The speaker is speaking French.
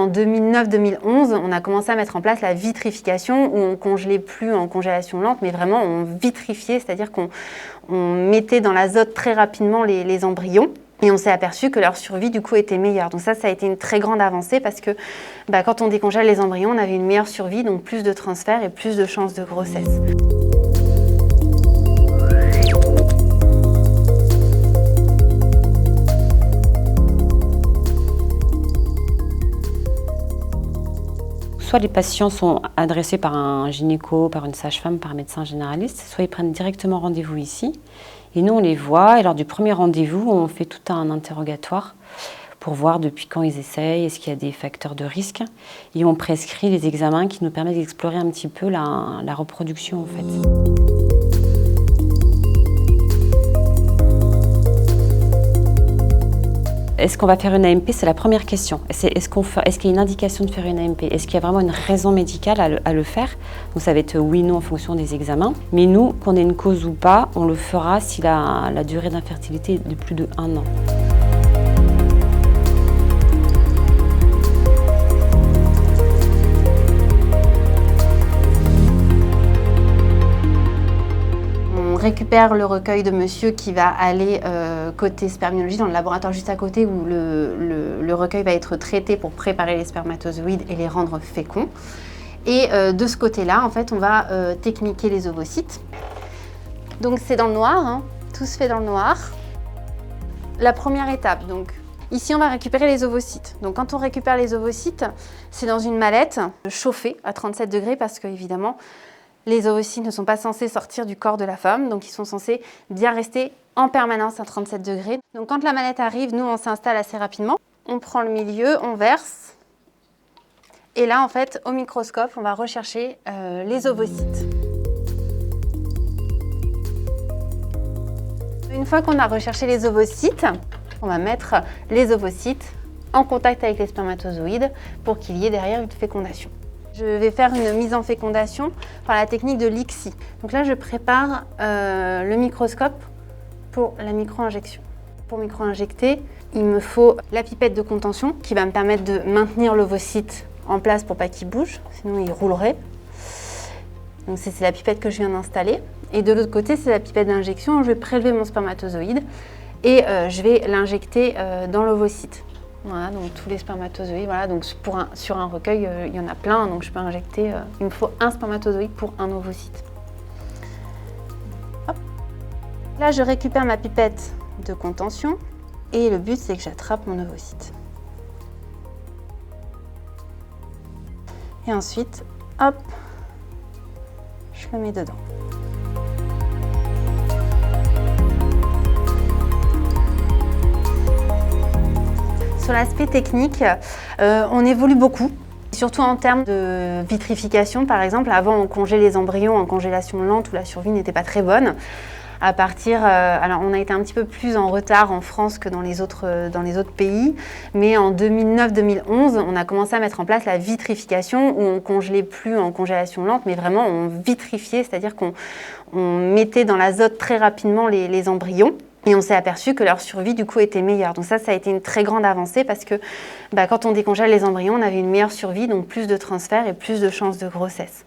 en 2009-2011, on a commencé à mettre en place la vitrification où on congelait plus en congélation lente, mais vraiment on vitrifiait, c'est-à-dire qu'on mettait dans l'azote très rapidement les embryons. Et on s'est aperçu que leur survie, du coup, était meilleure. Donc ça a été une très grande avancée parce que quand on décongèle les embryons, on avait une meilleure survie, donc plus de transfert et plus de chances de grossesse. Soit les patients sont adressés par un gynéco, par une sage-femme, par un médecin généraliste, soit ils prennent directement rendez-vous ici. Et nous, on les voit, et lors du premier rendez-vous, on fait tout un interrogatoire pour voir depuis quand ils essayent, est-ce qu'il y a des facteurs de risque. Et on prescrit les examens qui nous permettent d'explorer un petit peu la reproduction, en fait. Est-ce qu'on va faire une AMP? C'est la première question. Est-ce qu'il y a une indication de faire une AMP? Est-ce qu'il y a vraiment une raison médicale à le faire? Donc ça va être oui, non en fonction des examens. Mais nous, qu'on ait une cause ou pas, on le fera si la durée d'infertilité est de plus de 1 an. On récupère le recueil de monsieur qui va aller côté spermiologie dans le laboratoire juste à côté où le recueil va être traité pour préparer les spermatozoïdes et les rendre féconds. Et de ce côté-là, en fait, on va techniquer les ovocytes. Donc c'est dans le noir, hein. Tout se fait dans le noir. La première étape, donc ici on va récupérer les ovocytes. Donc quand on récupère les ovocytes, c'est dans une mallette chauffée à 37 degrés parce que évidemment, les ovocytes ne sont pas censés sortir du corps de la femme, donc ils sont censés bien rester en permanence à 37 degrés. Donc quand la mallette arrive, nous on s'installe assez rapidement. On prend le milieu, on verse. Et là en fait, au microscope, on va rechercher les ovocytes. Une fois qu'on a recherché les ovocytes, on va mettre les ovocytes en contact avec les spermatozoïdes pour qu'il y ait derrière une fécondation. Je vais faire une mise en fécondation par la technique de l'ICSI. Donc là, je prépare le microscope pour la micro-injection. Pour micro-injecter, il me faut la pipette de contention qui va me permettre de maintenir l'ovocyte en place pour pas qu'il bouge, sinon il roulerait. Donc c'est la pipette que je viens d'installer. Et de l'autre côté, c'est la pipette d'injection. Je vais prélever mon spermatozoïde et je vais l'injecter dans l'ovocyte. Voilà, donc tous les spermatozoïdes, voilà, donc sur un recueil, il y en a plein, donc je peux injecter, il me faut un spermatozoïde pour un ovocyte. Hop. Là, je récupère ma pipette de contention et le but, c'est que j'attrape mon ovocyte. Et ensuite, hop, je le mets dedans. Sur l'aspect technique, on évolue beaucoup, surtout en termes de vitrification par exemple. Avant, on congélait les embryons en congélation lente où la survie n'était pas très bonne. Alors on a été un petit peu plus en retard en France que dans les autres pays, mais en 2009-2011, on a commencé à mettre en place la vitrification où on congelait plus en congélation lente, mais vraiment on vitrifiait, c'est-à-dire qu'on mettait dans l'azote très rapidement les embryons. Et on s'est aperçu que leur survie, du coup, était meilleure. Donc ça a été une très grande avancée parce que quand on décongèle les embryons, on avait une meilleure survie, donc plus de transfert et plus de chances de grossesse.